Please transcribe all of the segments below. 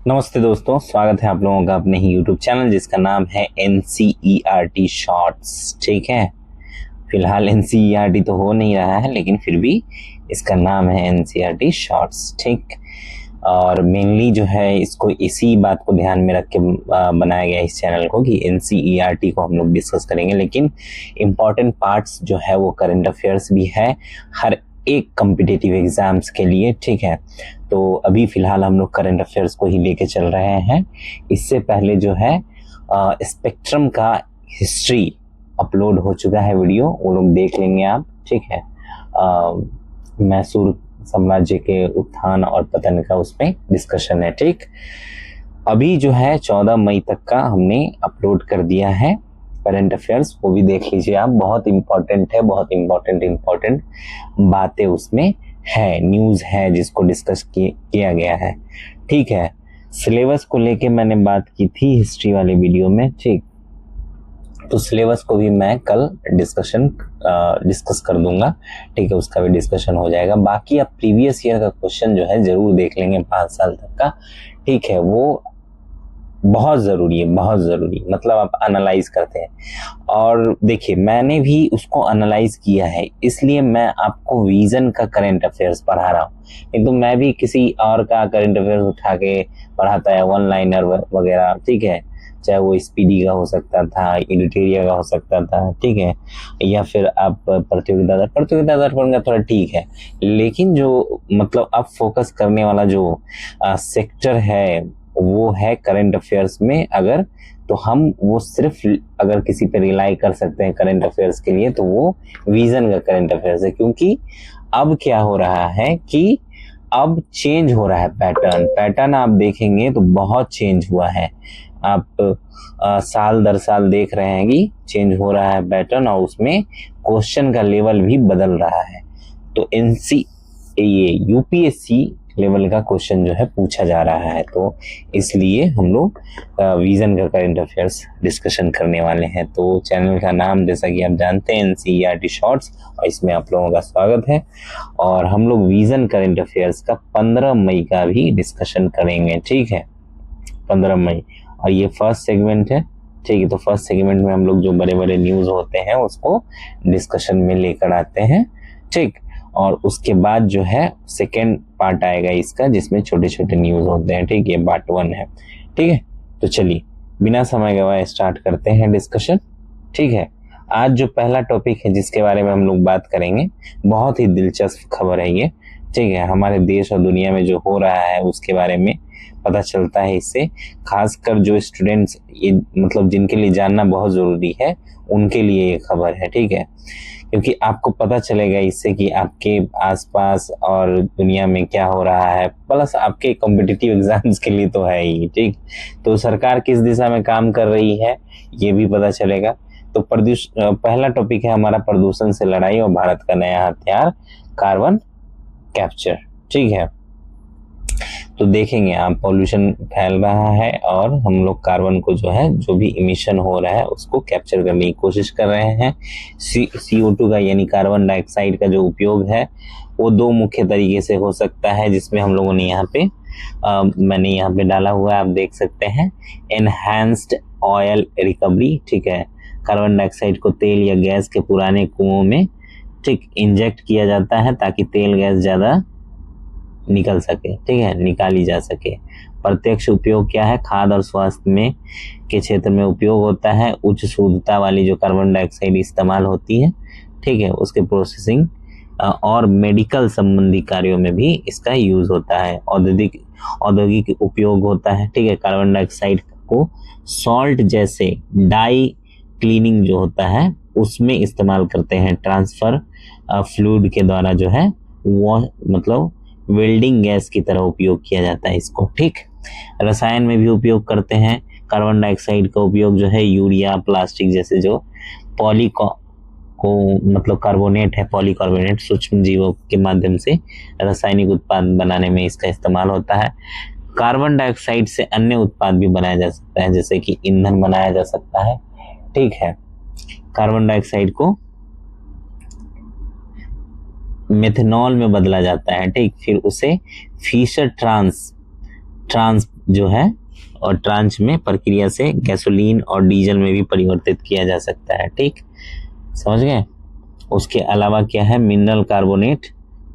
नमस्ते दोस्तों, स्वागत है आप लोगों का अपने ही YouTube चैनल जिसका नाम है NCERT शॉर्ट्स। ठीक है, फिलहाल NCERT तो हो नहीं रहा है, लेकिन फिर भी इसका नाम है NCERT शॉर्ट्स। ठीक, और मेनली जो है इसको इसी बात को ध्यान में रख के बनाया गया इस चैनल को कि NCERT को हम लोग डिस्कस करेंगे, लेकिन इम्पॉर्टेंट पार्ट्स जो है वो करंट अफेयर्स भी है हर एक कॉम्पिटिटिव एग्जाम्स के लिए। ठीक है, तो अभी फिलहाल हम लोग करंट अफेयर्स को ही लेके चल रहे हैं। इससे पहले जो है स्पेक्ट्रम का हिस्ट्री अपलोड हो चुका है वीडियो, वो लोग देख लेंगे आप। ठीक है, मैसूर साम्राज्य के उत्थान और पतन का उसमें डिस्कशन है। ठीक, अभी जो है 14 मई तक का हमने अपलोड कर दिया है करंट अफेयर्स, वो भी देख लीजिए आप। बहुत इंपॉर्टेंट है, बहुत इंपॉर्टेंट बातें उसमें है, न्यूज़ है जिसको डिस्कस किया गया है। ठीक है, सिलेबस को लेके मैंने बात की थी हिस्ट्री वाले वीडियो में। ठीक, तो सिलेबस को भी मैं कल डिस्कस कर दूंगा। ठीक है, उसका भी डिस्कशन हो जाएगा। बाकी आप प्रीवियस ईयर का क्वेश्चन जो है जरूर देख लेंगे 5 साल तक का। ठीक है, वो बहुत ज़रूरी है, बहुत ज़रूरी, मतलब आप एनालाइज करते हैं। और देखिए, मैंने भी उसको एनालाइज किया है, इसलिए मैं आपको विजन का करंट अफेयर्स पढ़ा रहा हूँ। नहीं तो मैं भी किसी और का करंट अफेयर्स उठा के पढ़ाता है, वन लाइनर वगैरह। ठीक है, चाहे वो स्पीडी का हो सकता था, एडिटोरियल का हो सकता था। ठीक है, या फिर आप प्रतियोगिता दर्पण का थोड़ा ठीक है, लेकिन जो मतलब आप फोकस करने वाला जो सेक्टर है वो है करंट अफेयर्स में। अगर तो हम वो सिर्फ अगर किसी पे रिलाई कर सकते हैं करंट अफेयर्स के लिए, तो वो विजन का करंट अफेयर्स है। क्योंकि अब क्या हो रहा है कि अब चेंज हो रहा है पैटर्न आप देखेंगे तो बहुत चेंज हुआ है। आप साल दर साल देख रहे हैं कि चेंज हो रहा है पैटर्न, और उसमें क्वेश्चन का लेवल भी बदल रहा है। तो ये यूपीएससी लेवल का क्वेश्चन जो है पूछा जा रहा है, तो इसलिए हम लोग विजन का करंट अफेयर्स डिस्कशन करने वाले हैं। तो चैनल का नाम जैसा कि आप जानते हैं NCERT शॉर्ट्स, और इसमें आप लोगों का स्वागत है। और हम लोग विजन करंट अफेयर्स का 15 मई का भी डिस्कशन करेंगे। ठीक है, 15 मई, और ये फर्स्ट सेगमेंट है। ठीक है, तो फर्स्ट सेगमेंट में हम लोग जो बड़े बड़े न्यूज़ होते हैं उसको डिस्कशन में लेकर आते हैं। ठीक, और उसके बाद जो है सेकेंड पार्ट आएगा इसका, जिसमें छोटे छोटे न्यूज़ होते हैं। ठीक है, पार्ट 1 है। ठीक है, तो चलिए बिना समय गवाए स्टार्ट करते हैं डिस्कशन। ठीक है, आज जो पहला टॉपिक है जिसके बारे में हम लोग बात करेंगे, बहुत ही दिलचस्प खबर है ये। ठीक है, हमारे देश और दुनिया में जो हो रहा है उसके बारे में पता चलता है इससे। खासकर जो स्टूडेंट्स, ये मतलब जिनके लिए जानना बहुत ज़रूरी है, उनके लिए ये खबर है। ठीक है, क्योंकि आपको पता चलेगा इससे कि आपके आसपास और दुनिया में क्या हो रहा है, प्लस आपके कॉम्पिटिटिव एग्जाम्स के लिए तो है ही। ठीक, तो सरकार किस दिशा में काम कर रही है ये भी पता चलेगा। तो पहला टॉपिक है हमारा प्रदूषण से लड़ाई और भारत का नया हथियार, कार्बन कैप्चर। ठीक है, तो देखेंगे आप, पॉल्यूशन फैल रहा है और हम लोग कार्बन को जो है, जो भी इमिशन हो रहा है उसको कैप्चर करने की कोशिश कर रहे हैं। CO2 का यानी कार्बन डाइऑक्साइड का जो उपयोग है वो 2 मुख्य तरीके से हो सकता है, जिसमें हम लोगों ने यहाँ पे मैंने यहाँ पे डाला हुआ है, आप देख सकते हैं। Enhanced oil recovery. ठीक है, कार्बन डाइऑक्साइड को तेल या गैस के पुराने कुओं में ठीक इंजेक्ट किया जाता है ताकि तेल गैस ज़्यादा निकल सके। ठीक है, निकाली जा सके। प्रत्यक्ष उपयोग क्या है, खाद्य और स्वास्थ्य में के क्षेत्र में उपयोग होता है। उच्च शुद्धता वाली जो कार्बन डाइऑक्साइड इस्तेमाल होती है, ठीक है, उसके प्रोसेसिंग और मेडिकल संबंधी कार्यों में भी इसका यूज होता है। औद्योगिक उपयोग होता है। ठीक है, कार्बन डाइऑक्साइड को सॉल्ट जैसे डाई क्लीनिंग जो होता है उसमें इस्तेमाल करते हैं। ट्रांसफर फ्लूइड के द्वारा जो है वो मतलब वेल्डिंग गैस की तरह उपयोग किया जाता है इसको। ठीक, रसायन में भी उपयोग करते हैं। कार्बन डाइऑक्साइड का उपयोग जो है यूरिया, प्लास्टिक जैसे जो मतलब कार्बोनेट है, पॉलीकार्बोनेट सूक्ष्म जीवों के माध्यम से रासायनिक उत्पाद बनाने में इसका इस्तेमाल होता है। कार्बन डाइऑक्साइड से अन्य उत्पाद भी बनाया जा सकता है, जैसे कि ईंधन बनाया जा सकता है। ठीक है, कार्बन डाइऑक्साइड को मेथनॉल में बदला जाता है। ठीक, फिर उसे फिशर ट्रांस जो है और ट्रांच में प्रक्रिया से गैसोलीन और डीजल में भी परिवर्तित किया जा सकता है। ठीक, समझ गए। उसके अलावा क्या है, मिनरल कार्बोनेट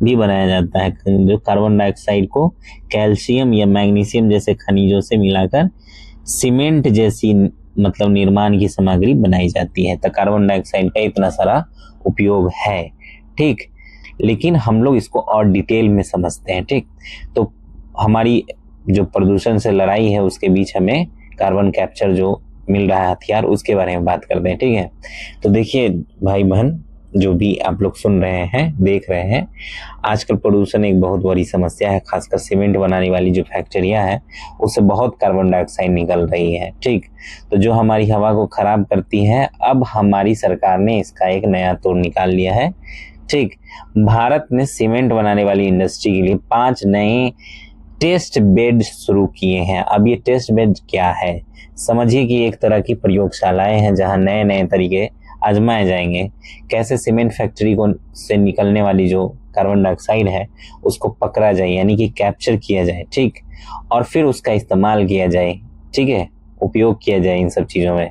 भी बनाया जाता है, जो कार्बन डाइऑक्साइड को कैल्शियम या मैग्नीशियम जैसे खनिजों से मिलाकर सीमेंट जैसी मतलब निर्माण की सामग्री बनाई जाती है। तो कार्बन डाइऑक्साइड का इतना सारा उपयोग है। ठीक, लेकिन हम लोग इसको और डिटेल में समझते हैं। ठीक, तो हमारी जो प्रदूषण से लड़ाई है उसके बीच हमें कार्बन कैप्चर जो मिल रहा है हथियार, उसके बारे में बात करते हैं। ठीक है, तो देखिए भाई बहन, जो भी आप लोग सुन रहे हैं, देख रहे हैं, आजकल प्रदूषण एक बहुत बड़ी समस्या है। खासकर सीमेंट बनाने वाली जो फैक्ट्रियां हैं उससे बहुत कार्बन डाइऑक्साइड निकल रही है। ठीक, तो जो हमारी हवा को खराब करती है, अब हमारी सरकार ने इसका एक नया तोड़ निकाल लिया है। ठीक, भारत ने सीमेंट बनाने वाली इंडस्ट्री के लिए 5 नए टेस्ट बेड शुरू किए हैं। अब ये टेस्ट बेड क्या है, समझिए कि एक तरह की प्रयोगशालाएं हैं जहां नए नए तरीके आजमाए जाएंगे। कैसे सीमेंट फैक्ट्री को से निकलने वाली जो कार्बन डाइऑक्साइड है उसको पकड़ा जाए, यानी कि कैप्चर किया जाए। ठीक, और फिर उसका इस्तेमाल किया जाए। ठीक है, उपयोग किया जाए इन सब चीज़ों में।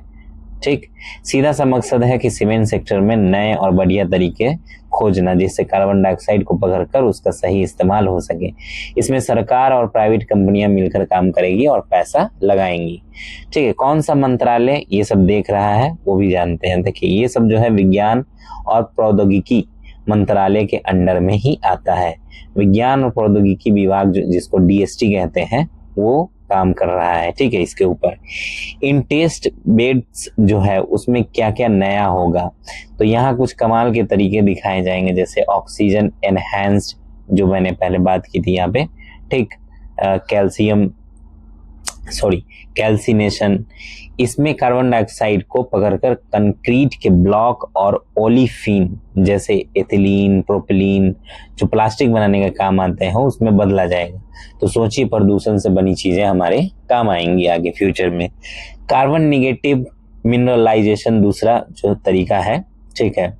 ठीक, सीधा सा मकसद है कि सीमेंट सेक्टर में नए और बढ़िया तरीके खोजना, जिससे कार्बन डाइऑक्साइड को पकड़कर उसका सही इस्तेमाल हो सके। इसमें सरकार और प्राइवेट कंपनियां मिलकर काम करेगी और पैसा लगाएंगी। ठीक है, कौन सा मंत्रालय ये सब देख रहा है वो भी जानते हैं। देखिए, ये सब जो है विज्ञान और प्रौद्योगिकी मंत्रालय के अंडर में ही आता है। विज्ञान और प्रौद्योगिकी विभाग जिसको DST कहते हैं वो काम कर रहा है। ठीक है, इसके ऊपर इन टेस्ट बेड्स जो है उसमें क्या क्या नया होगा, तो यहाँ कुछ कमाल के तरीके दिखाए जाएंगे, जैसे ऑक्सीजन एनहांस्ड जो मैंने पहले बात की थी यहाँ पे। ठीक, कैल्सिनेशन, इसमें कार्बन डाइऑक्साइड को पकड़कर कंक्रीट के ब्लॉक और ओलिफिन जैसे एथिलीन, प्रोपिलीन जो प्लास्टिक बनाने का काम आते हैं उसमें बदला जाएगा। तो सोचिए, प्रदूषण से बनी चीजें हमारे काम आएंगी आगे फ्यूचर में। कार्बन निगेटिव मिनरलाइजेशन दूसरा जो तरीका है, ठीक है,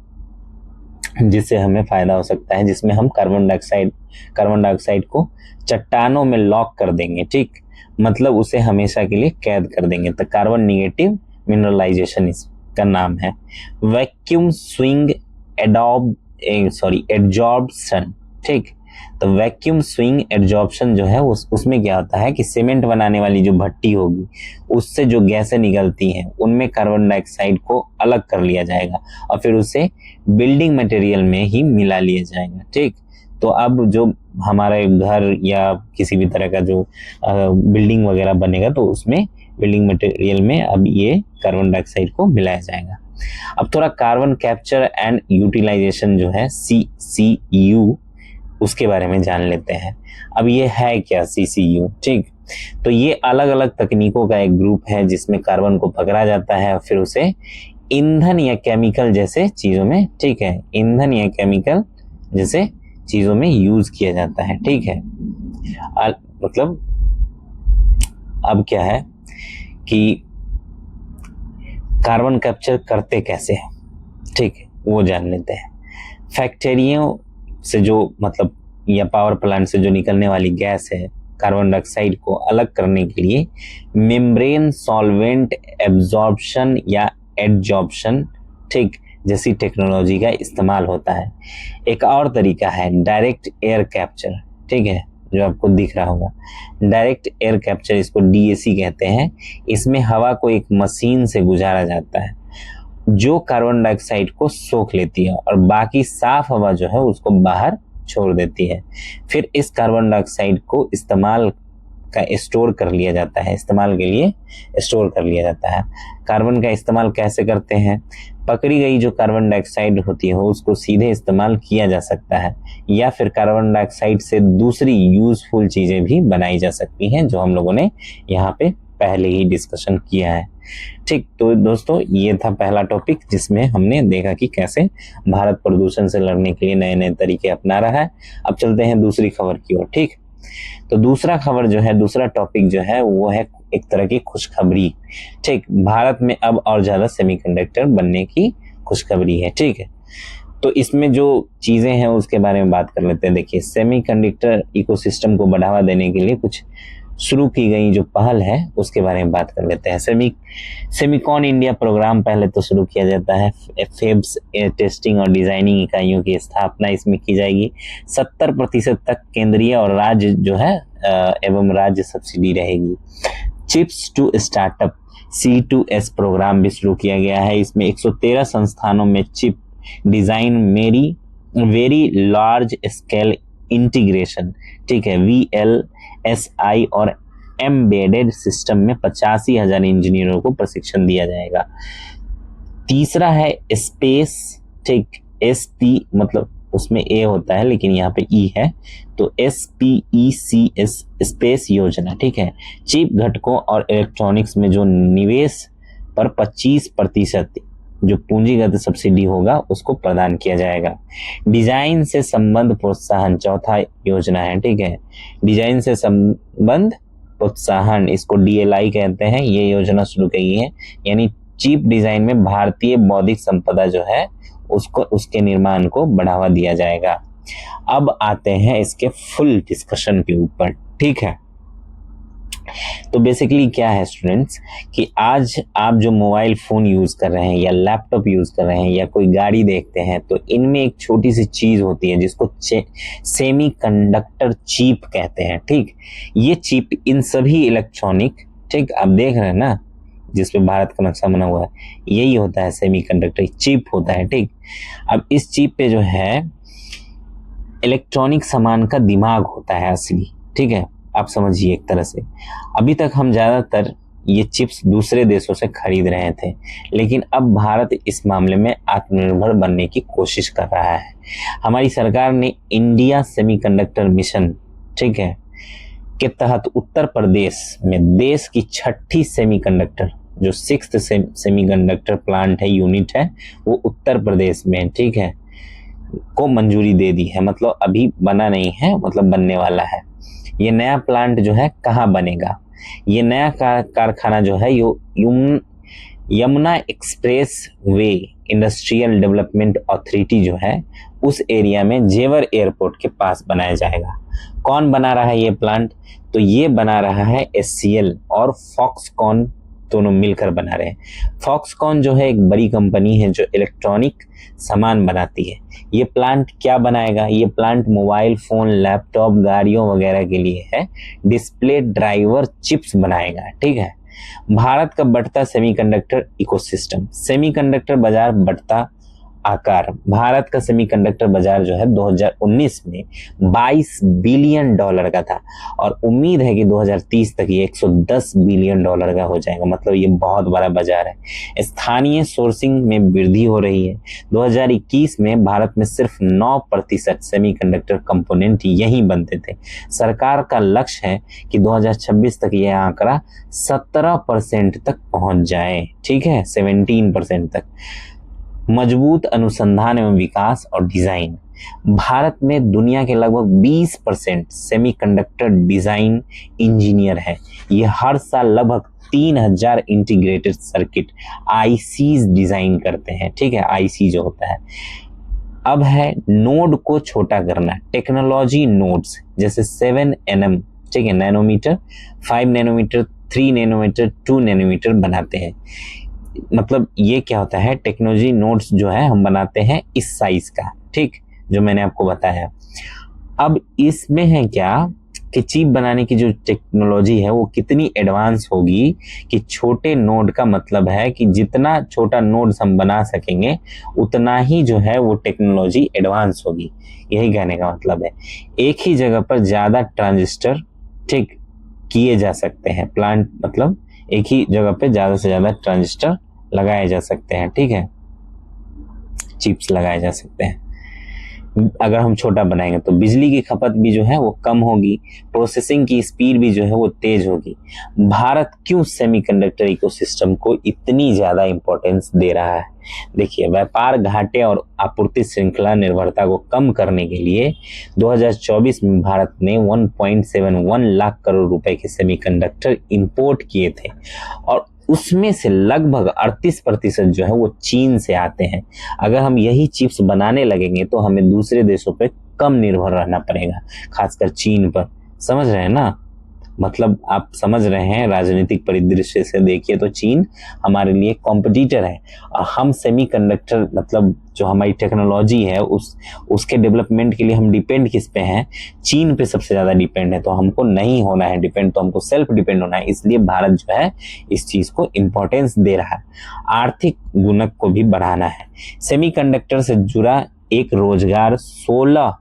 जिससे हमें फायदा हो सकता है, जिसमें हम कार्बन डाइऑक्साइड को चट्टानों में लॉक कर देंगे। ठीक, मतलब उसे हमेशा के लिए कैद कर देंगे। तो कार्बन निगेटिव मिनरलाइजेशन इसका नाम है। Vacuum swing adsorption. ठीक, तो वैक्यूम स्विंग एडजॉर्प्शन जो है उसमें क्या होता है कि सीमेंट बनाने वाली जो भट्टी होगी उससे जो गैसें निकलती हैं उनमें कार्बन डाइऑक्साइड को अलग कर लिया जाएगा और फिर उसे बिल्डिंग मटेरियल में ही मिला लिया जाएगा। ठीक, तो अब जो हमारे घर या किसी भी तरह का जो बिल्डिंग वगैरह बनेगा तो उसमें बिल्डिंग मटेरियल में अब ये कार्बन डाइऑक्साइड को मिलाया जाएगा। अब थोड़ा कार्बन कैप्चर एंड यूटिलाइजेशन जो है CCU उसके बारे में जान लेते हैं। अब ये है क्या CCU? ठीक, तो ये अलग अलग तकनीकों का एक ग्रुप है जिसमें कार्बन को पकड़ा जाता है और फिर उसे ईंधन या केमिकल जैसे चीजों में, ठीक है, ईंधन या केमिकल जैसे चीजों में यूज किया जाता है। ठीक है, मतलब अब क्या है कि कार्बन कैप्चर करते कैसे हैं, ठीक है, वो जान लेते हैं। फैक्ट्रियों से जो मतलब या पावर प्लांट से जो निकलने वाली गैस है, कार्बन डाइऑक्साइड को अलग करने के लिए मेम्ब्रेन सॉल्वेंट एब्जॉर्प्शन या एडजॉर्प्शन, ठीक, जैसी टेक्नोलॉजी का इस्तेमाल होता है। एक और तरीका है डायरेक्ट एयर कैप्चर। ठीक है, जो आपको दिख रहा होगा डायरेक्ट एयर कैप्चर, इसको DAC कहते हैं। इसमें हवा को एक मशीन से गुजारा जाता है जो कार्बन डाइऑक्साइड को सोख लेती है और बाकी साफ हवा जो है उसको बाहर छोड़ देती है। फिर इस कार्बन डाइऑक्साइड को इस्तेमाल के लिए स्टोर कर लिया जाता है। कार्बन का इस्तेमाल कैसे करते हैं? पकड़ी गई जो कार्बन डाइऑक्साइड होती है उसको सीधे इस्तेमाल किया जा सकता है या फिर कार्बन डाइऑक्साइड से दूसरी यूजफुल चीजें भी बनाई जा सकती हैं, जो हम लोगों ने यहाँ पे पहले ही डिस्कशन किया है। ठीक, तो दोस्तों ये था पहला टॉपिक जिसमें हमने देखा कि कैसे भारत प्रदूषण से लड़ने के लिए नए नए तरीके अपना रहा है। अब चलते हैं दूसरी खबर की ओर। ठीक, तो दूसरा टॉपिक जो है वो है एक तरह की खुशखबरी। ठीक, भारत में अब और ज्यादा सेमीकंडक्टर बनने की खुशखबरी है। ठीक है, तो इसमें जो चीजें हैं उसके बारे में बात कर लेते हैं। देखिए, सेमीकंडक्टर इकोसिस्टम को बढ़ावा देने के लिए कुछ शुरू की गई जो पहल है उसके बारे में बात कर लेते हैं। सेमिकॉन इंडिया प्रोग्राम पहले तो शुरू किया जाता है। फेब्स टेस्टिंग और डिजाइनिंग इकाइयों की स्थापना इसमें की जाएगी। 70% तक केंद्रीय और राज्य जो है एवं राज्य सब्सिडी रहेगी। Chips to startup C2S programme भी शुरू किया गया है। इसमें 113 संस्थानों में chip design very large scale integration, ठीक है, VLSI और एम्बेडेड सिस्टम में 85,000 इंजीनियरों को प्रशिक्षण दिया जाएगा। तीसरा है स्पेस, ठीक, SP मतलब उसमें A होता है लेकिन यहाँ पे E है, तो SPECS स्पेस योजना, ठीक है। चिप घटकों और इलेक्ट्रॉनिक्स में जो निवेश पर 25% जो पूंजीगत सब्सिडी होगा उसको प्रदान किया जाएगा। डिजाइन से संबंध प्रोत्साहन चौथा योजना है, ठीक है। डिजाइन से संबंध प्रोत्साहन, इसको DLI कहते हैं, ये योजना शुरू की है। यानी चिप डिजाइन में भारतीय बौद्धिक संपदा जो है उसके निर्माण को बढ़ावा दिया जाएगा। अब आते हैं इसके फुल डिस्कशन के ऊपर, ठीक है। तो बेसिकली क्या है स्टूडेंट्स कि आज आप जो मोबाइल फोन यूज कर रहे हैं या लैपटॉप यूज कर रहे हैं या कोई गाड़ी देखते हैं तो इनमें एक छोटी सी चीज होती है जिसको सेमीकंडक्टर चिप कहते हैं, ठीक। ये चिप इन सभी इलेक्ट्रॉनिक, ठीक, आप देख रहे हैं ना जिसपे भारत का नक्शा बना हुआ है, यही होता है सेमीकंडक्टर चिप होता है, ठीक। अब इस चिप पे जो है इलेक्ट्रॉनिक सामान का दिमाग होता है असली, ठीक है, आप समझिए एक तरह से। अभी तक हम ज्यादातर ये चिप्स दूसरे देशों से खरीद रहे थे, लेकिन अब भारत इस मामले में आत्मनिर्भर बनने की कोशिश कर रहा है। हमारी सरकार ने इंडिया सेमीकंडक्टर मिशन, ठीक है, के तहत उत्तर प्रदेश में देश की 6ठी सेमीकंडक्टर जो 6th सेमीकंडक्टर प्लांट है, यूनिट है, वो उत्तर प्रदेश में, ठीक है, को मंजूरी दे दी है। मतलब अभी बना नहीं है, मतलब बनने वाला है। ये नया प्लांट जो है कहाँ बनेगा? ये नया कारखाना जो है Yamuna express way industrial development authority जो है उस एरिया में जेवर एयरपोर्ट के पास बनाया जाएगा। कौन बना रहा है ये प्लांट? तो ये बना रहा है SCL और फॉक्सकॉन, दोनों मिलकर बना रहे हैं। फॉक्सकॉन जो है एक बड़ी कंपनी है जो इलेक्ट्रॉनिक सामान बनाती है। ये प्लांट क्या बनाएगा? ये प्लांट मोबाइल फोन, लैपटॉप, गाड़ियों वगैरह के लिए है, डिस्प्ले ड्राइवर चिप्स बनाएगा, ठीक है। भारत का बढ़ता सेमीकंडक्टर इकोसिस्टम, सेमीकंडक्टर बाजार बढ़ता आकार। भारत का सेमीकंडक्टर बाजार जो है 2019 में $22 बिलियन का था और उम्मीद है कि 2030 तक ये $110 बिलियन का हो जाएगा। मतलब ये बहुत बड़ा बाजार है। स्थानीय सोर्सिंग में वृद्धि हो रही है। 2021 में भारत में सिर्फ 9% सेमीकंडक्टर कंपोनेंट यहीं बनते थे। सरकार का लक्ष्य है कि 2026 तक यह आंकड़ा 17% तक पहुंच जाए, ठीक है, 17% तक। मजबूत अनुसंधान एवं विकास और डिजाइन, भारत में दुनिया के लगभग 20% सेमीकंडक्टर डिजाइन इंजीनियर है। ये हर साल लगभग 3000 इंटीग्रेटेड सर्किट ICs डिजाइन करते हैं, ठीक है, IC जो होता है। अब है नोड को छोटा करना, टेक्नोलॉजी नोड्स जैसे 7 nm, ठीक है, नैनोमीटर, 5 नैनोमीटर, 3 नैनोमीटर, 2 नैनोमीटर बनाते हैं। मतलब ये क्या होता है, टेक्नोलॉजी नोड्स जो है हम बनाते हैं इस साइज का, ठीक, जो मैंने आपको बताया। अब इसमें है क्या कि चिप बनाने की जो टेक्नोलॉजी है वो कितनी एडवांस होगी कि छोटे नोड का मतलब है कि जितना छोटा नोड्स हम बना सकेंगे उतना ही जो है वो टेक्नोलॉजी एडवांस होगी। यही कहने का मतलब है। एक ही जगह पर ज्यादा ट्रांजिस्टर, ठीक, किए जा सकते हैं। प्लांट मतलब एक ही जगह पे ज्यादा से ज्यादा ट्रांजिस्टर लगाए जा सकते हैं, ठीक है, चिप्स लगाए जा सकते हैं। अगर हम छोटा बनाएंगे तो बिजली की खपत भी जो है वो कम होगी, प्रोसेसिंग की स्पीड भी जो है वो तेज होगी। भारत क्यों सेमीकंडक्टर इकोसिस्टम को इतनी ज्यादा इंपॉर्टेंस दे रहा है? देखिए, व्यापार घाटे और आपूर्ति श्रृंखला निर्भरता को कम करने के लिए 2024 में भारत ने 1.71 लाख करोड़ रुपए के सेमीकंडक्टर इंपोर्ट किए थे और उसमें से लगभग 38% जो है वो चीन से आते हैं। अगर हम यही चिप्स बनाने लगेंगे तो हमें दूसरे देशों पे कम निर्भर रहना पड़ेगा, खासकर चीन पर। समझ रहे हैं ना? मतलब आप समझ रहे हैं, राजनीतिक परिदृश्य से देखिए तो चीन हमारे लिए कॉम्पिटिटर है। और हम सेमीकंडक्टर मतलब जो हमारी टेक्नोलॉजी है उसके डेवलपमेंट के लिए हम डिपेंड किस पे हैं? चीन पे सबसे ज्यादा डिपेंड है। तो हमको नहीं होना है डिपेंड, तो हमको सेल्फ डिपेंड होना है। इसलिए भारत जो है इस चीज को इंपॉर्टेंस दे रहा है। आर्थिक गुणक को भी बढ़ाना है। सेमीकंडक्टर से जुड़ा एक रोजगार 16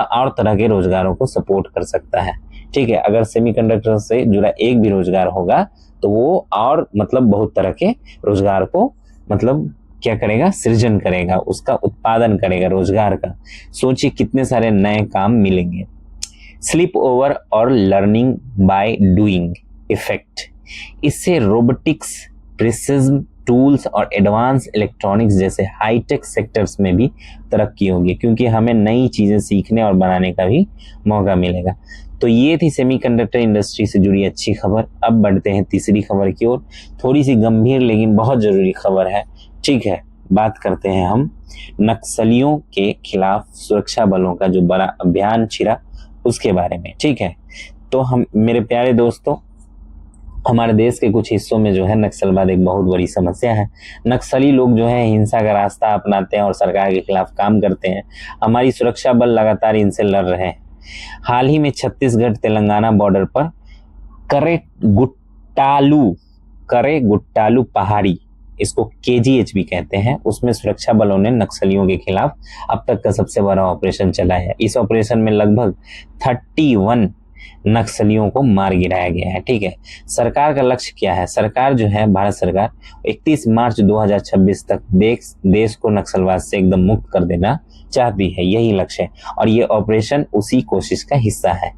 और तरह के रोजगारों को सपोर्ट कर सकता है। ठीक है, अगर सेमीकंडक्टर से जुड़ा एक भी रोजगार होगा तो वो और मतलब बहुत तरह के रोजगार को मतलब क्या करेगा? सृजन करेगा, उसका उत्पादन करेगा रोजगार का। सोचिए कितने सारे नए काम मिलेंगे। स्लिप ओवर और लर्निंग बाय डूइंग इफेक्ट, इससे रोबोटिक्स, प्रिसिजन टूल्स और एडवांस इलेक्ट्रॉनिक्स जैसे हाईटेक सेक्टर्स में भी तरक्की होगी, क्योंकि हमें नई चीजें सीखने और बनाने का भी मौका मिलेगा। तो ये थी सेमीकंडक्टर इंडस्ट्री से जुड़ी अच्छी खबर। अब बढ़ते हैं तीसरी खबर की ओर। थोड़ी सी गंभीर लेकिन बहुत जरूरी खबर है। ठीक है, बात करते हैं हम नक्सलियों के खिलाफ सुरक्षा बलों का जो बड़ा अभियान छिड़ा उसके बारे में। ठीक है, तो हम मेरे प्यारे दोस्तों, हमारे देश के कुछ हिस्सों में जो है नक्सलवाद एक बहुत बड़ी समस्या है। नक्सली लोग जो है हिंसा का रास्ता अपनाते हैं और सरकार के खिलाफ काम करते हैं। हमारी सुरक्षा बल लगातार इनसे लड़ रहे हैं। हाल ही में छत्तीसगढ़ तेलंगाना बॉर्डर पर करे गुट्टालू पहाड़ी, इसको KGH भी कहते हैं, उसमें सुरक्षा बलों ने नक्सलियों के खिलाफ अब तक का सबसे बड़ा ऑपरेशन चलाया है। इस ऑपरेशन में लगभग 31 नक्सलियों को मार गिराया गया है। ठीक है, सरकार का लक्ष्य क्या है? सरकार जो है, भारत सरकार 31 मार्च 2026 तक देश को नक्सलवाद से एकदम मुक्त कर देना चाहती है। यही लक्ष्य है और ये ऑपरेशन उसी कोशिश का हिस्सा है।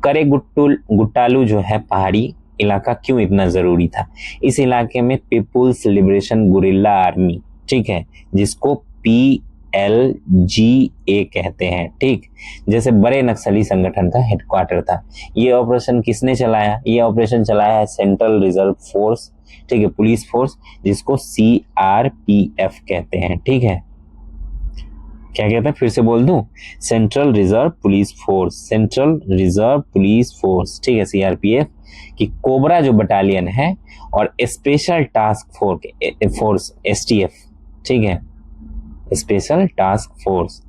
करे गुट्टालू जो है पहाड़ी इलाका क्यों इतना जरूरी था? इस इलाके में पीपुल्स लिबरेशन गुरिल्ला आर्मी, ठीक है, जिसको PLGA कहते हैं, ठीक, जैसे बड़े नक्सली संगठन का हेडक्वार्टर था। ये ऑपरेशन किसने चलाया? ये ऑपरेशन चलाया है सेंट्रल रिजर्व फोर्स, ठीक है, पुलिस फोर्स, जिसको CRPF कहते हैं। ठीक है, क्या कहते हैं? फिर से बोल दूं, सेंट्रल रिजर्व पुलिस फोर्स, ठीक है, CRPF की कोबरा जो बटालियन है और स्पेशल टास्क फोर्स STF, ठीक है, स्पेशल टास्क फोर्स,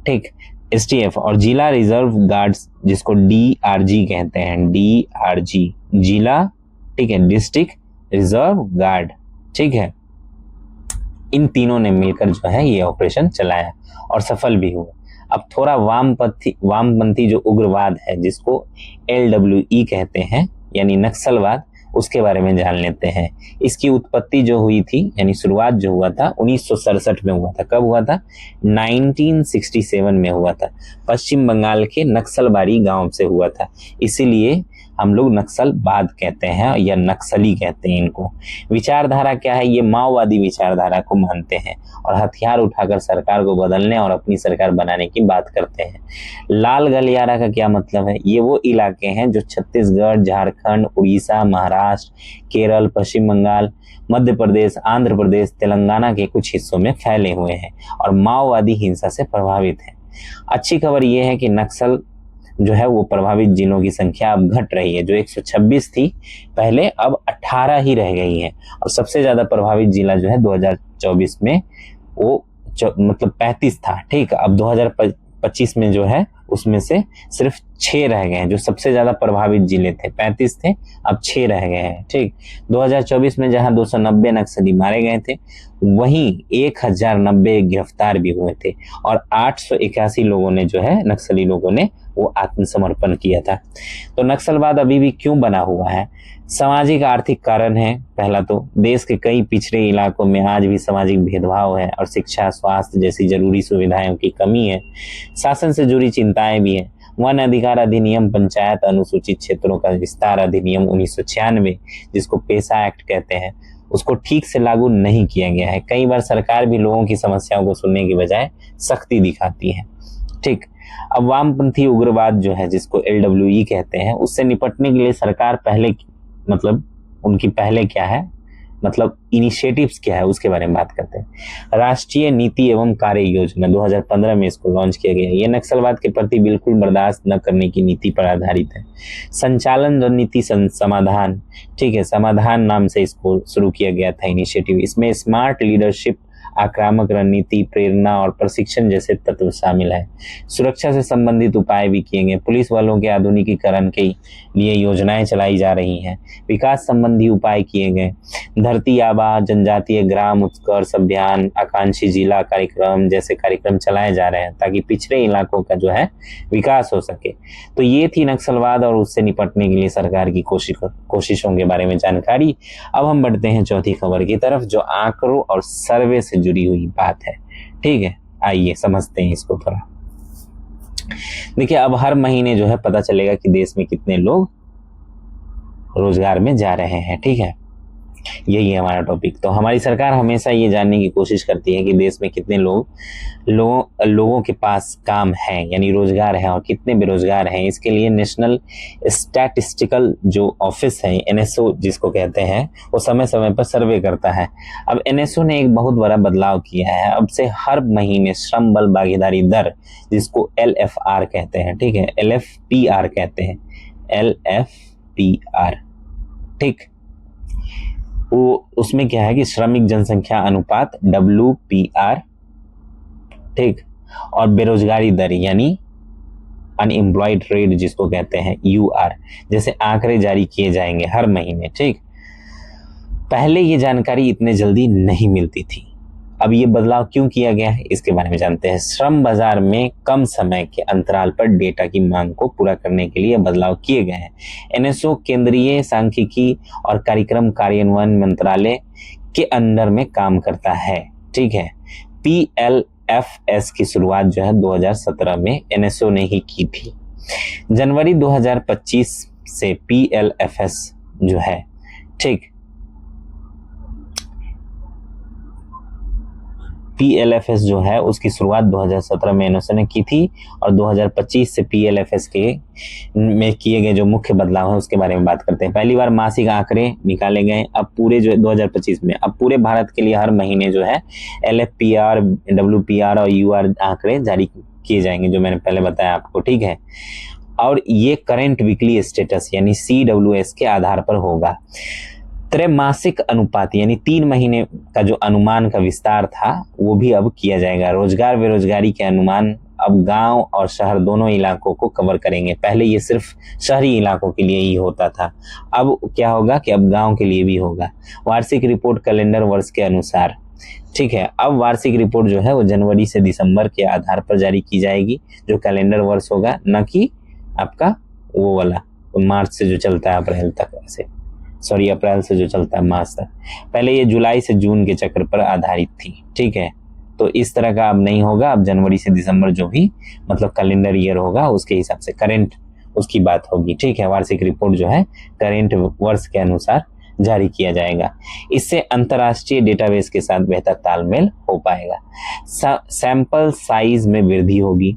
ठीक, STF और जिला रिजर्व गार्ड्स जिसको DRG कहते हैं, DRG जिला, ठीक है, डिस्ट्रिक्ट रिजर्व गार्ड, ठीक है, इन तीनों ने मिलकर जो है ये ऑपरेशन चलाया और सफल भी हुआ। अब थोड़ा वामपंथी जो उग्रवाद है जिसको LWE कहते हैं यानी नक्सलवाद, उसके बारे में जान लेते हैं। इसकी उत्पत्ति जो हुई थी यानी शुरुआत जो हुआ था 1967 में हुआ था। कब हुआ था? 1967 में हुआ था। पश्चिम बंगाल के नक्सलबाड़ी गांव से हुआ था, इसीलिए हम लोग नक्सलवाद कहते हैं या नक्सली कहते हैं इनको। विचारधारा क्या है? ये माओवादी विचारधारा को मानते हैं और हथियार उठाकर सरकार को बदलने और अपनी सरकार बनाने की बात करते हैं। लाल गलियारा का क्या मतलब है? ये वो इलाके हैं जो छत्तीसगढ़, झारखंड, उड़ीसा, महाराष्ट्र, केरल, पश्चिम बंगाल, मध्य प्रदेश, आंध्र प्रदेश, तेलंगाना के कुछ हिस्सों में फैले हुए हैं और माओवादी हिंसा से प्रभावित हैं। अच्छी खबर यह है कि नक्सल जो है वो प्रभावित जिलों की संख्या अब घट रही है। जो 126 थी पहले, अब 18 ही रह गई है और सबसे ज्यादा प्रभावित जिला जो है 2024 में वो मतलब 35 था, ठीक। अब 2025 में जो है उसमें से सिर्फ 6 रह गए हैं। जो सबसे ज्यादा प्रभावित जिले थे 35 थे, अब 6 रह गए हैं, ठीक। 2024 में जहां 290 नक्सली मारे गए थे, वहीं 1090 गिरफ्तार भी हुए थे और 881 लोगों ने जो है नक्सली लोगों ने वो आत्मसमर्पण किया था। तो नक्सलवाद अभी भी क्यों बना हुआ है? सामाजिक आर्थिक कारण है। पहला तो देश के कई पिछड़े इलाकों में आज भी सामाजिक भेदभाव है और शिक्षा, स्वास्थ्य जैसी जरूरी सुविधाओं की कमी है। शासन से जुड़ी चिंताएं भी है। वन अधिकार अधिनियम, पंचायत अनुसूचित क्षेत्रों का विस्तार अधिनियम 1996 जिसको पेशा एक्ट कहते हैं, उसको ठीक से लागू नहीं किया गया है। कई बार सरकार भी लोगों की समस्याओं को सुनने की बजाय सख्ती दिखाती है, ठीक। अब वामपंथी उग्रवाद जो है जिसको LWE कहते हैं, उससे निपटने के लिए सरकार पहले मतलब उनकी पहले क्या है, मतलब इनिशिएटिव्स क्या है उसके बारे में बात करते हैं। राष्ट्रीय नीति एवं कार्य योजना 2015 में इसको लॉन्च किया गया। ये नक्सलवाद के प्रति बिल्कुल बर्दाश्त न करने की नीति पर आधारित है। संचालन रणनीति समाधान, ठीक है, समाधान नाम से इसको शुरू किया गया था इनिशिएटिव। इसमें स्मार्ट लीडरशिप, आक्रामक रणनीति, प्रेरणा और प्रशिक्षण जैसे तत्व शामिल है। सुरक्षा से संबंधित उपाय भी किए गए। पुलिस वालों के आधुनिकीकरण के लिए योजनाएं चलाई जा रही हैं। विकास संबंधी उपाय किए गए। धरती आबा, जनजातीय ग्राम उत्कर्ष अभियान, आकांक्षी जिला कार्यक्रम जैसे कार्यक्रम चलाए जा रहे हैं ताकि पिछड़े इलाकों का जो है विकास हो सके। तो ये थी नक्सलवाद और उससे निपटने के लिए सरकार की कोशिशों के बारे में जानकारी। अब हम बढ़ते हैं चौथी खबर की तरफ, जो आंकड़ों और सर्वे से जुड़ी हुई बात है। ठीक है, आइए समझते हैं इसको थोड़ा। देखिए, अब हर महीने जो है पता चलेगा कि देश में कितने लोग रोजगार में जा रहे हैं। ठीक है, यही है हमारा टॉपिक। तो हमारी सरकार हमेशा ये जानने की कोशिश करती है कि देश में कितने लोगों के पास काम है, यानी रोजगार है, और कितने बेरोजगार हैं। इसके लिए नेशनल स्टैटिस्टिकल जो ऑफिस है, एनएसओ जिसको कहते हैं, वो समय समय पर सर्वे करता है। अब एनएसओ ने एक बहुत बड़ा बदलाव किया है। अब से हर महीने श्रम बल भागीदारी दर, जिसको LFR कहते हैं, ठीक है, LFPR कहते हैं, LFPR, ठीक, वो उसमें क्या है कि श्रमिक जनसंख्या अनुपात WPR, ठीक, और बेरोजगारी दर यानी अनएम्प्लॉयड रेट जिसको कहते हैं UR जैसे आंकड़े जारी किए जाएंगे हर महीने। ठीक, पहले ये जानकारी इतने जल्दी नहीं मिलती थी। अब ये बदलाव क्यों किया गया है इसके बारे में जानते हैं। श्रम बाजार में कम समय के अंतराल पर डेटा की मांग को पूरा करने के लिए बदलाव किए गए हैं। एनएसओ केंद्रीय सांख्यिकी और कार्यक्रम कार्यान्वयन मंत्रालय के अंडर में काम करता है। ठीक है, PLFS की शुरुआत जो है 2017 में एनएसओ ने ही की थी। जनवरी 2025 से PLFS जो है, ठीक, PLFS जो है उसकी शुरुआत 2017 में एनएसओ ने की थी, और 2025 से PLFS के में किए गए जो मुख्य बदलाव है उसके बारे में बात करते हैं। पहली बार मासिक आंकड़े निकाले गए। अब पूरे जो 2025 में अब पूरे भारत के लिए हर महीने जो है LFPR, WPR और UR आंकड़े जारी किए जाएंगे, जो मैंने पहले बताया आपको। ठीक है, और ये करेंट वीकली स्टेटस यानी CWS के आधार पर होगा। त्रैमासिक अनुपात यानी 3 महीने का जो अनुमान का विस्तार था वो भी अब किया जाएगा। रोजगार बेरोजगारी के अनुमान अब गांव और शहर दोनों इलाकों को कवर करेंगे। पहले ये सिर्फ शहरी इलाकों के लिए ही होता था, अब क्या होगा कि अब गांव के लिए भी होगा। वार्षिक रिपोर्ट कैलेंडर वर्ष के अनुसार, ठीक है, अब वार्षिक रिपोर्ट जो है वो जनवरी से दिसंबर के आधार पर जारी की जाएगी, जो कैलेंडर वर्ष होगा, न कि आपका वो वाला मार्च से जो चलता है अप्रैल तक, ऐसे अप्रैल से जो चलता है मार्च तक। पहले ये जुलाई से जून के चक्र पर आधारित थी। ठीक है, तो इस तरह का अब नहीं होगा। अब जनवरी से दिसंबर जो भी मतलब कैलेंडर ईयर होगा उसके हिसाब से करेंट उसकी बात होगी। ठीक है, वार्षिक रिपोर्ट जो है करेंट वर्ष के अनुसार जारी किया जाएगा। इससे अंतर्राष्ट्रीय डेटाबेस के साथ बेहतर तालमेल हो पाएगा। सैंपल साइज में वृद्धि होगी।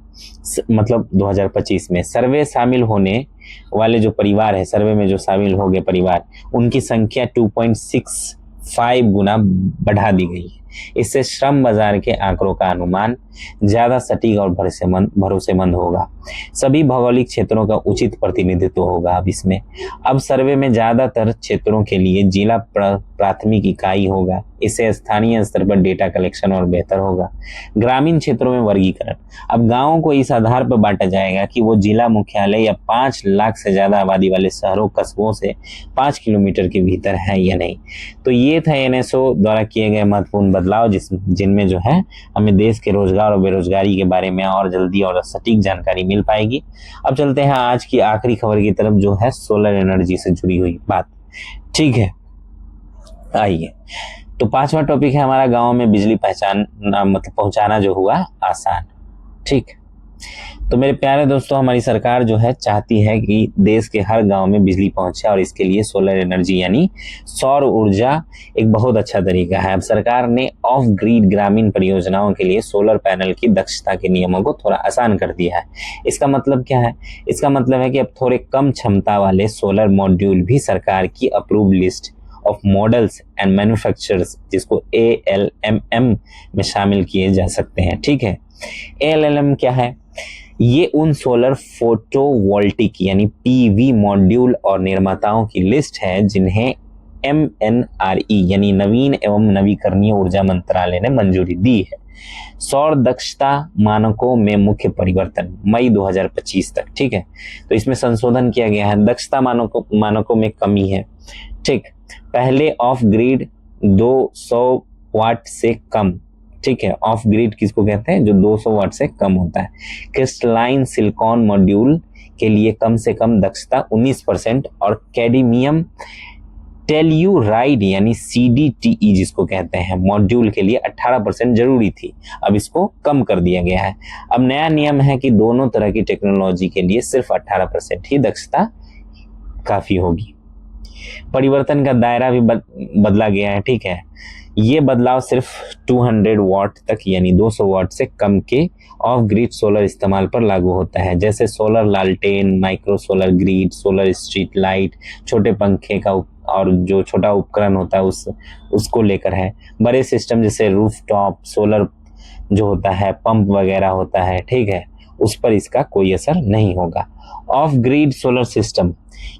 मतलब 2025 में सर्वे शामिल होने वाले जो परिवार है, सर्वे में जो शामिल हो गए परिवार, उनकी संख्या 2.65 गुना बढ़ा दी गई है। इससे श्रम बाजार के आंकड़ों का अनुमान ज्यादा सटीक और भरोसेमंद होगा। सभी भौगोलिक क्षेत्रों का उचित प्रतिनिधित्व होगा। अब इसमें अब सर्वे में ज्यादातर क्षेत्रों के लिए जिला प्राथमिक इकाई होगा। इससे स्थानीय स्तर पर डेटा कलेक्शन और बेहतर होगा। ग्रामीण क्षेत्रों में वर्गीकरण, अब गांवों को इस आधार पर बांटा जाएगा कि वो जिला मुख्यालय या 5 लाख से ज्यादा आबादी वाले शहरों कस्बों से 5 किलोमीटर के भीतर है या नहीं। तो ये था एनएसओ द्वारा किए गए महत्वपूर्ण बदलाव, जिनमें जो है हमें देश के रोजगार और बेरोजगारी के बारे में और जल्दी और सटीक जानकारी मिल पाएगी। अब चलते हैं आज की आखिरी खबर की तरफ, जो है सोलर एनर्जी से जुड़ी हुई बात। ठीक है, आइए। तो 5वां टॉपिक है हमारा, गांव में बिजली पहुंचाना जो हुआ आसान। ठीक, तो मेरे प्यारे दोस्तों, हमारी सरकार जो है चाहती है कि देश के हर गांव में बिजली पहुंचे, और इसके लिए सोलर एनर्जी यानी सौर ऊर्जा एक बहुत अच्छा तरीका है। अब सरकार ने ऑफ ग्रिड ग्रामीण परियोजनाओं के लिए सोलर पैनल की दक्षता के नियमों को थोड़ा आसान कर दिया है। इसका मतलब क्या है? इसका मतलब है कि अब थोड़े कम क्षमता वाले सोलर मॉड्यूल भी सरकार की approve list of models and manufacturers, जिसको ALMM में शामिल किए जा सकते हैं। ठीक है, ALMM क्या है? ये उन सोलर फोटोवोल्टिक यानी PV मॉड्यूल और निर्माताओं की लिस्ट है जिन्हें MNRE यानी नवीन एवं नवीकरणीय ऊर्जा मंत्रालय ने मंजूरी दी है। सौर दक्षता मानकों में मुख्य परिवर्तन मई 2025 तक। ठीक है, तो इसमें संशोधन किया गया है। दक्षता मानकों में कमी है। ठीक, पहले ऑफ ग्रिड 200 वाट से कम। ठीक है, ऑफ ग्रिड किसको कहते हैं? जो 200 वाट से कम होता है। क्रिस्टलाइन सिलिकॉन मॉड्यूल के लिए कम से कम दक्षता 19% और कैडमियम टेल्यूराइड यानी CDTE जिसको कहते हैं मॉड्यूल के लिए 18% जरूरी थी। अब इसको कम कर दिया गया है। अब नया नियम है कि दोनों तरह की टेक्नोलॉजी के लिए सिर्फ 18% ही दक्षता काफी होगी। परिवर्तन का दायरा भी बदला गया है। ठीक है, ये बदलाव सिर्फ 200 वाट तक यानी 200 वाट से कम के ऑफ ग्रिड सोलर इस्तेमाल पर लागू होता है, जैसे सोलर लालटेन, micro solar grid, solar street light, छोटे पंखे का और जो छोटा उपकरण होता है उसको लेकर है। बड़े सिस्टम जैसे रूफटॉप सोलर जो होता है, पंप वगैरह होता है, ठीक है, उस पर इसका कोई असर नहीं होगा। ऑफ ग्रिड सोलर सिस्टम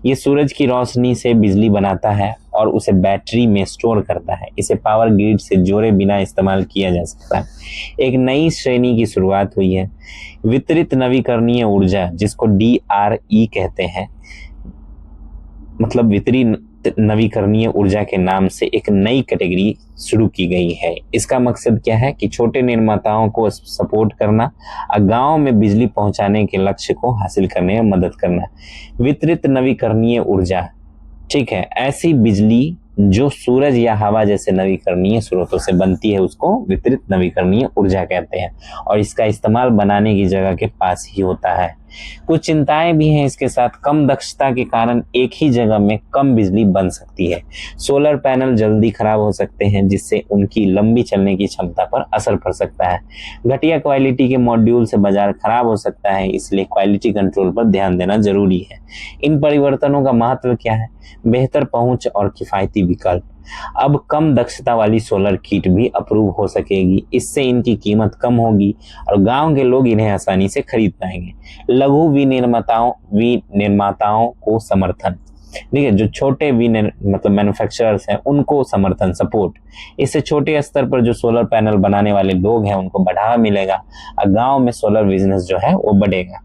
ये सूरज की रोशनी से बिजली बनाता है और उसे बैटरी में स्टोर करता है। इसे पावर ग्रिड से जोड़े बिना इस्तेमाल किया जा सकता है। एक नई श्रेणी की शुरुआत हुई है, वितरित नवीकरणीय ऊर्जा, जिसको DRE कहते हैं, मतलब वितरित नवीकरणीय ऊर्जा के नाम से एक नई कैटेगरी शुरू की गई है। इसका मकसद क्या है कि छोटे निर्माताओं को सपोर्ट करना और गांव में बिजली पहुंचाने के लक्ष्य को हासिल करने में मदद करना। वितरित नवीकरणीय ऊर्जा, ठीक है, ऐसी बिजली जो सूरज या हवा जैसे नवीकरणीय स्रोतों से बनती है उसको वितरित नवीकरणीय ऊर्जा कहते हैं और इसका इस्तेमाल बनाने की जगह के पास ही होता है। कुछ चिंताएं भी हैं इसके साथ। कम दक्षता के कारण एक ही जगह में कम बिजली बन सकती है। सोलर पैनल जल्दी खराब हो सकते हैं जिससे उनकी लंबी चलने की क्षमता पर असर पड़ सकता है। घटिया क्वालिटी के मॉड्यूल से बाजार खराब हो सकता है, इसलिए क्वालिटी कंट्रोल पर ध्यान देना जरूरी है। इन परिवर्तनों का महत्व क्या है? बेहतर पहुंच और किफायती विकल्प। अब कम दक्षता वाली सोलर किट भी अप्रूव हो सकेगी, इससे इनकी कीमत कम होगी और गांव के लोग इन्हें आसानी से खरीद पाएंगे। लघु विनिर्माताओं को समर्थन, ठीक है, जो छोटे मतलब मैन्युफैक्चरर्स हैं उनको समर्थन, सपोर्ट। इससे छोटे स्तर पर जो सोलर पैनल बनाने वाले लोग हैं उनको बढ़ावा मिलेगा और गांव में सोलर बिजनेस जो है वो बढ़ेगा।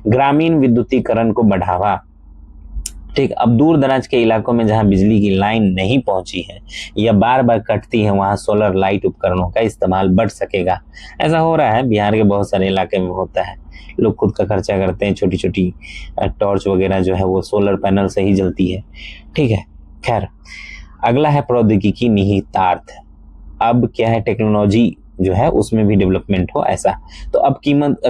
ग्रामीण विद्युतीकरण को बढ़ावा, ठीक, अब दूर दराज के इलाकों में जहां बिजली की लाइन नहीं पहुंची है या बार बार कटती है वहां सोलर लाइट उपकरणों का इस्तेमाल बढ़ सकेगा। ऐसा हो रहा है, बिहार के बहुत सारे इलाके में होता है। लोग खुद का खर्चा करते हैं, छोटी छोटी टॉर्च वगैरह जो है वो सोलर पैनल से ही जलती है। ठीक है, खैर अगला है प्रौद्योगिकी निहितार्थ। अब क्या है, टेक्नोलॉजी जो है उसमें भी डेवलपमेंट हो ऐसा। तो अब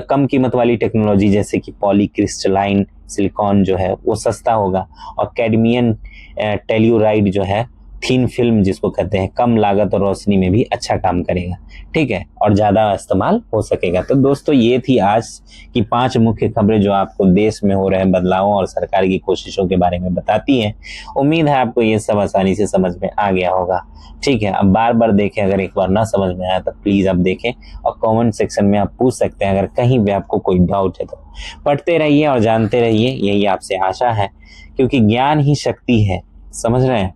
कम कीमत वाली टेक्नोलॉजी जैसे कि पॉलीक्रिस्टलाइन सिलिकॉन जो है वो सस्ता होगा और कैडमियम टेल्यूराइड जो है थिन फिल्म जिसको कहते हैं कम लागत और रोशनी में भी अच्छा काम करेगा। ठीक है, और ज़्यादा इस्तेमाल हो सकेगा। तो दोस्तों ये थी आज की 5 मुख्य खबरें जो आपको देश में हो रहे बदलावों और सरकार की कोशिशों के बारे में बताती हैं। उम्मीद है आपको ये सब आसानी से समझ में आ गया होगा। ठीक है, अब बार बार देखें, अगर एक बार ना समझ में आया तो प्लीज़ आप देखें और कमेंट सेक्शन में आप पूछ सकते हैं अगर कहीं भी आपको कोई डाउट है तो। पढ़ते रहिए और जानते रहिए, यही आपसे आशा है, क्योंकि ज्ञान ही शक्ति है, समझ रहे हैं।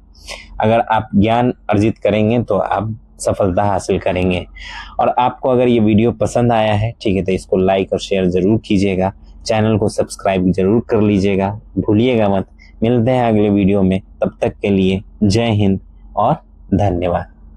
अगर आप ज्ञान अर्जित करेंगे तो आप सफलता हासिल करेंगे। और आपको अगर ये वीडियो पसंद आया है, ठीक है, तो इसको लाइक और शेयर जरूर कीजिएगा। चैनल को सब्सक्राइब जरूर कर लीजिएगा, भूलिएगा मत। मिलते हैं अगले वीडियो में, तब तक के लिए जय हिंद और धन्यवाद।